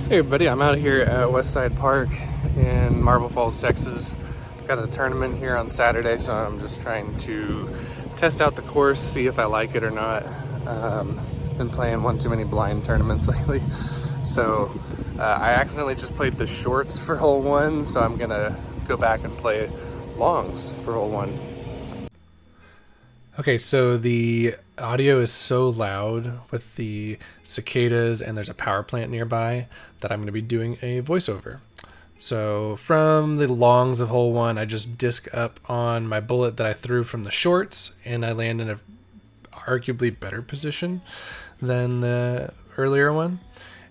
Hey everybody, I'm out here at Westside Park in Marble Falls, Texas. Got a tournament here on Saturday, so I'm just trying to test out the course, see if I like it or not. Been playing one too many blind tournaments lately. So I accidentally just played the shorts for hole one, so I'm gonna go back and play longs for hole one. Okay, so the audio is so loud with the cicadas and there's a power plant nearby that I'm going to be doing a voiceover. So from the longs of hole one, I just disc up on my bullet that I threw from the shorts, and I land in a arguably better position than the earlier one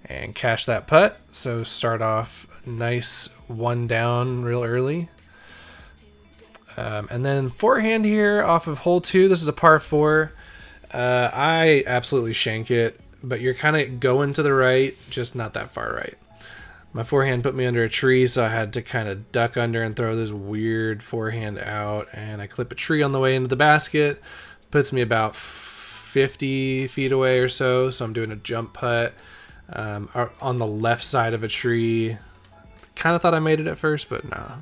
and cash that putt. So start off nice one down real early. And then forehand here off of hole two. This is a par four. I absolutely shank it, but you're kind of going to the right, just not that far right. My forehand put me under a tree, so I had to kind of duck under and throw this weird forehand out, and I clip a tree on the way into the basket. Puts me about 50 feet away or so, so I'm doing a jump putt on the left side of a tree. Kind of thought I made it at first, but nah.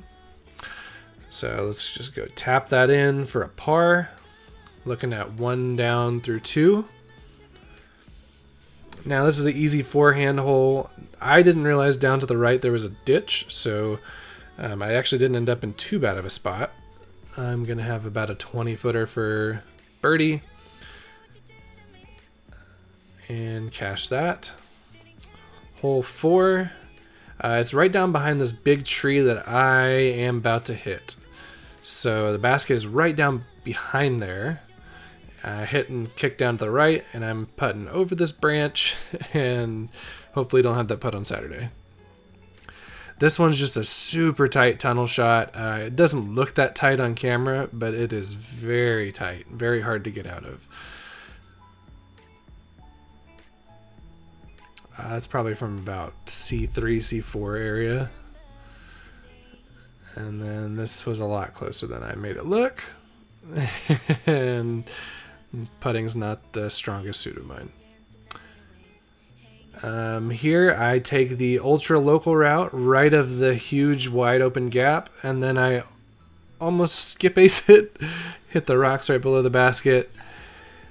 So let's just go tap that in for a par. Looking at one down through two. Now this is an easy forehand hole. I didn't realize down to the right there was a ditch, so I actually didn't end up in too bad of a spot. I'm going to have about a 20-footer for birdie. And cash that. Hole four. It's right down behind this big tree that I am about to hit. So the basket is right down behind there. I hit and kick down to the right, and I'm putting over this branch, and hopefully don't have that putt on Saturday. This one's just a super tight tunnel shot. It doesn't look that tight on camera, but it is very tight, very hard to get out of. That's probably from about C3, C4 area. And then this was a lot closer than I made it look. And putting's not the strongest suit of mine. Here I take the ultra local route right of the huge wide open gap, and then I almost skip ace it, hit the rocks right below the basket.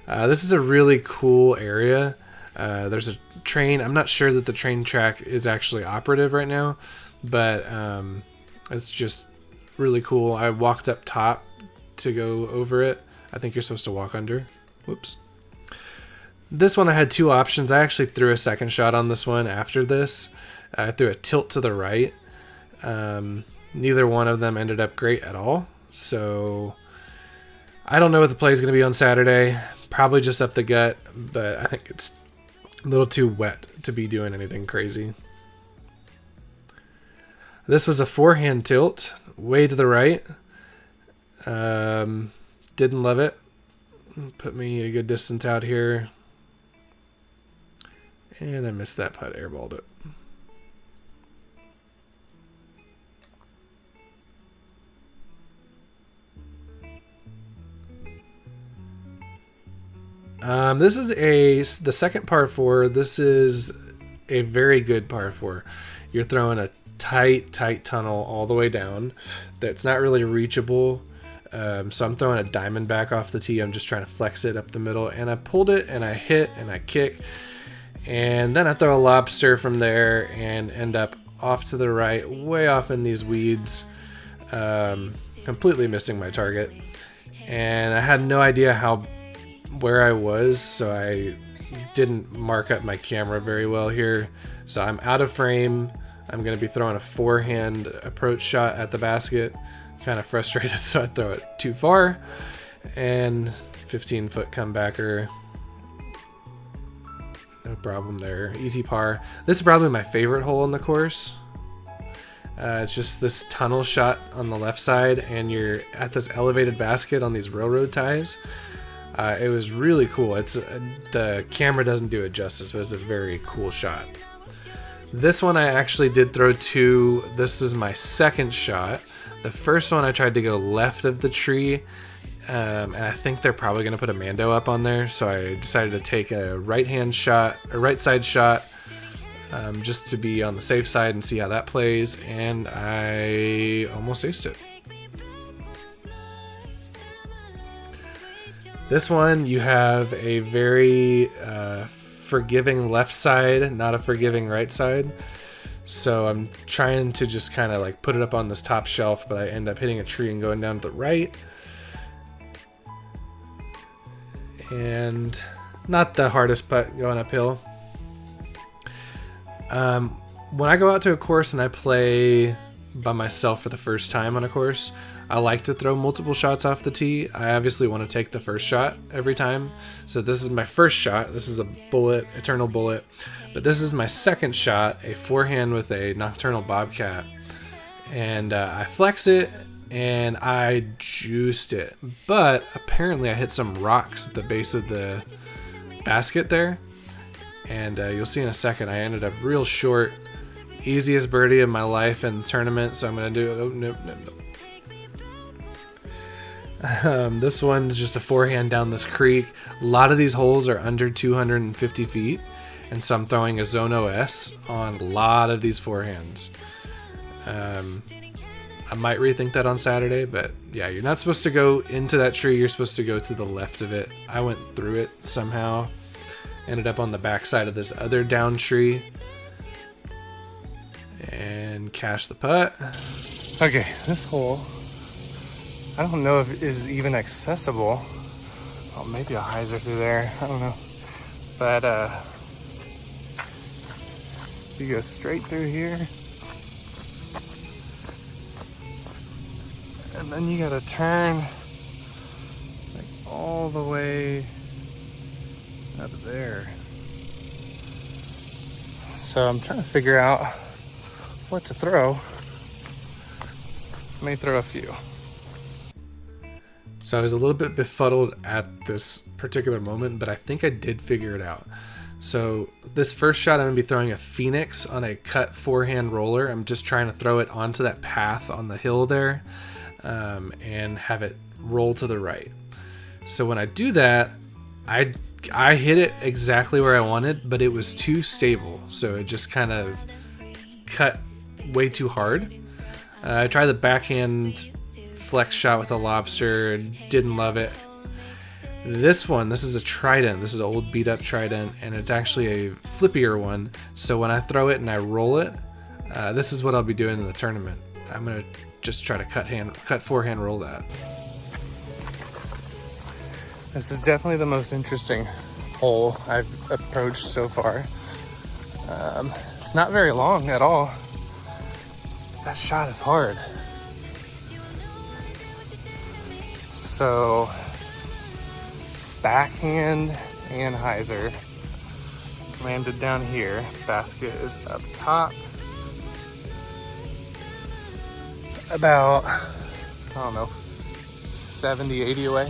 This is a really cool area. There's a train. I'm not sure that the train track is actually operative right now, but it's just really cool. I walked up top to go over it. I think you're supposed to walk under. Whoops. This one I had two options. I actually threw a second shot on this one after this. I threw a tilt to the right. Neither one of them ended up great at all. So I don't know what the play is going to be on Saturday. Probably just up the gut, but I think it's a little too wet to be doing anything crazy. This was a forehand tilt, way to the right. Didn't love it. Put me a good distance out here. And I missed that putt, airballed it. This is the second par four. This is a very good par four. You're throwing a tight tunnel all the way down that's not really reachable. So I'm throwing a diamond back off the tee. I'm just trying to flex it up the middle, and I pulled it, and I hit, and I kick, and then I throw a lobster from there and end up off to the right, way off in these weeds, completely missing my target. And I had no idea where I was, so I didn't mark up my camera very well here. So I'm out of frame. I'm going to be throwing a forehand approach shot at the basket. Kind of frustrated, so I throw it too far. And 15-foot comebacker. No problem there. Easy par. This is probably my favorite hole in the course. It's just this tunnel shot on the left side, and you're at this elevated basket on these railroad ties. It was really cool. The camera doesn't do it justice, but it's a very cool shot. This one I actually did throw two. This is my second shot. The first one I tried to go left of the tree, and I think they're probably going to put a Mando up on there, so I decided to take a right side shot just to be on the safe side and see how that plays, and I almost aced it. This one, you have a very forgiving left side, not a forgiving right side. So I'm trying to just kind of like put it up on this top shelf, but I end up hitting a tree and going down to the right. And not the hardest putt going uphill. When I go out to a course and I play by myself for the first time on a course, I like to throw multiple shots off the tee. I obviously want to take the first shot every time. So this is my first shot. This is a bullet, eternal bullet. But this is my second shot, a forehand with a nocturnal bobcat. And I flex it and I juiced it. But apparently I hit some rocks at the base of the basket there. And you'll see in a second, I ended up real short. Easiest birdie of my life in the tournament. So I'm going to do, oh, nope. This one's just a forehand down this creek. A lot of these holes are under 250 feet, and so I'm throwing a Zone OS on a lot of these forehands. I might rethink that on Saturday, but yeah, you're not supposed to go into that tree. You're supposed to go to the left of it. I went through it somehow. Ended up on the backside of this other down tree. And cash the putt. Okay, this hole, I don't know if it is even accessible. Oh, maybe a hyzer through there. I don't know. But you go straight through here. And then you gotta turn like all the way up there. So I'm trying to figure out what to throw. I may throw a few. So I was a little bit befuddled at this particular moment, but I think I did figure it out. So this first shot, I'm going to be throwing a Phoenix on a cut forehand roller. I'm just trying to throw it onto that path on the hill there and have it roll to the right. So when I do that, I hit it exactly where I wanted, but it was too stable. So it just kind of cut way too hard. I tried the backhand flex shot with a lobster, didn't love it. This is a trident. This is an old beat up trident, and it's actually a flippier one. So when I throw it and I roll it, this is what I'll be doing in the tournament. I'm gonna just try to cut forehand roll that. This is definitely the most interesting hole I've approached so far. It's not very long at all. That shot is hard. So, backhand and hyzer landed down here. Basket is up top. About, I don't know, 70, 80 away.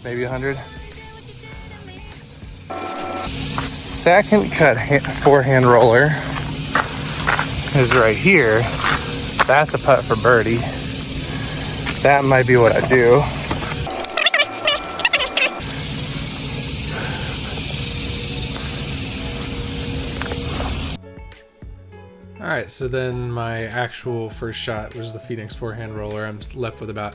Maybe 100. Second cut forehand roller is right here. That's a putt for birdie. That might be what I do. Alright, so then my actual first shot was the Phoenix forehand roller. I'm left with about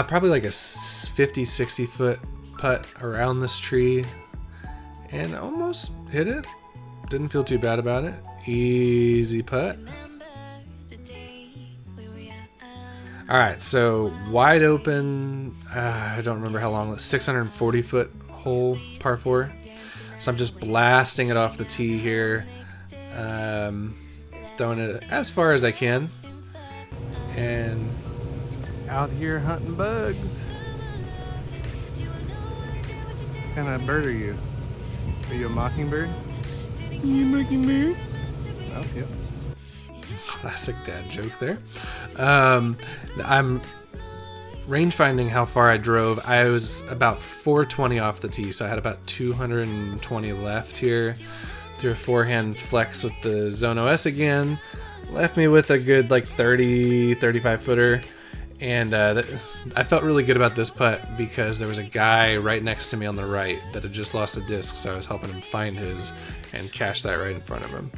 probably like a 50, 60 foot putt around this tree. And almost hit it. Didn't feel too bad about it. Easy putt. Alright, so wide open, I don't remember how long, 640 foot hole, par 4. So I'm just blasting it off the tee here, throwing it as far as I can. And out here hunting bugs. What kind of bird are you? Are you a mockingbird? Are you a mockingbird? Oh, yep. Classic dad joke there. I'm range finding how far I drove. I was about 420 off the tee, so I had about 220 left here. Threw a forehand flex with the Zone OS again. Left me with a good like 30, 35 footer. And I felt really good about this putt because there was a guy right next to me on the right that had just lost a disc, so I was helping him find his and cash that right in front of him.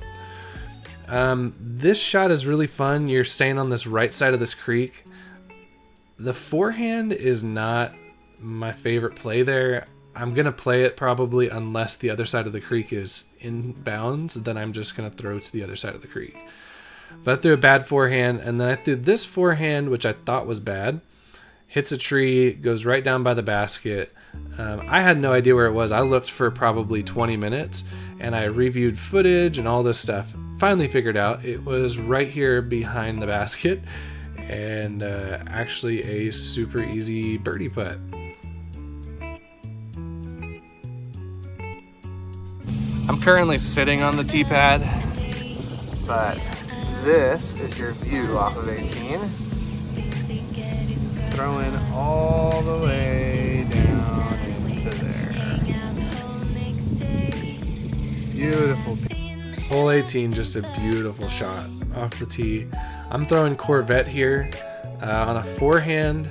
This shot is really fun. You're staying on this right side of this creek. The forehand is not my favorite play there. I'm going to play it probably unless the other side of the creek is in bounds, then I'm just going to throw to the other side of the creek. But I threw a bad forehand, and then I threw this forehand, which I thought was bad. Hits a tree, goes right down by the basket. I had no idea where it was. I looked for probably 20 minutes, and I reviewed footage and all this stuff. Finally figured out it was right here behind the basket, and actually a super easy birdie putt. I'm currently sitting on the tee pad, but this is your view off of 18. Throwing all the way down into there. Beautiful. Hole 18, just a beautiful shot off the tee. I'm throwing Corvette here on a forehand,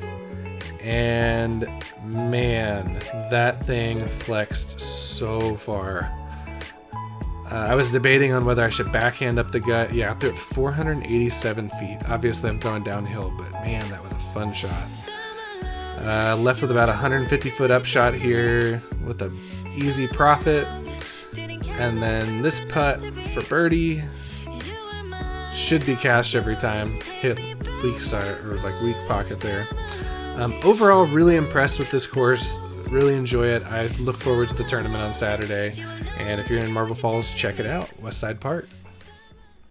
and man, that thing flexed so far. I was debating on whether I should backhand up the gut. Yeah, I threw it 487 feet. Obviously, I'm throwing downhill, but man, that was a fun shot. Left with about 150 foot upshot here with an easy profit. And then this putt for birdie should be cashed every time. Hit weak side or like weak pocket there. Overall, really impressed with this course. Really enjoy it. I look forward to the tournament on Saturday. And if you're in Marble Falls, check it out. Westside Park.